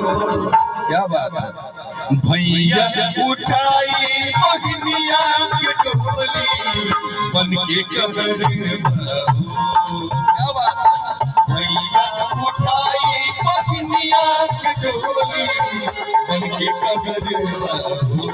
क्या बात है भैया उठाई बहनिया के टोली बन के कबर क्या बात है भैया उठाई बहनिया के टोली बन के कबर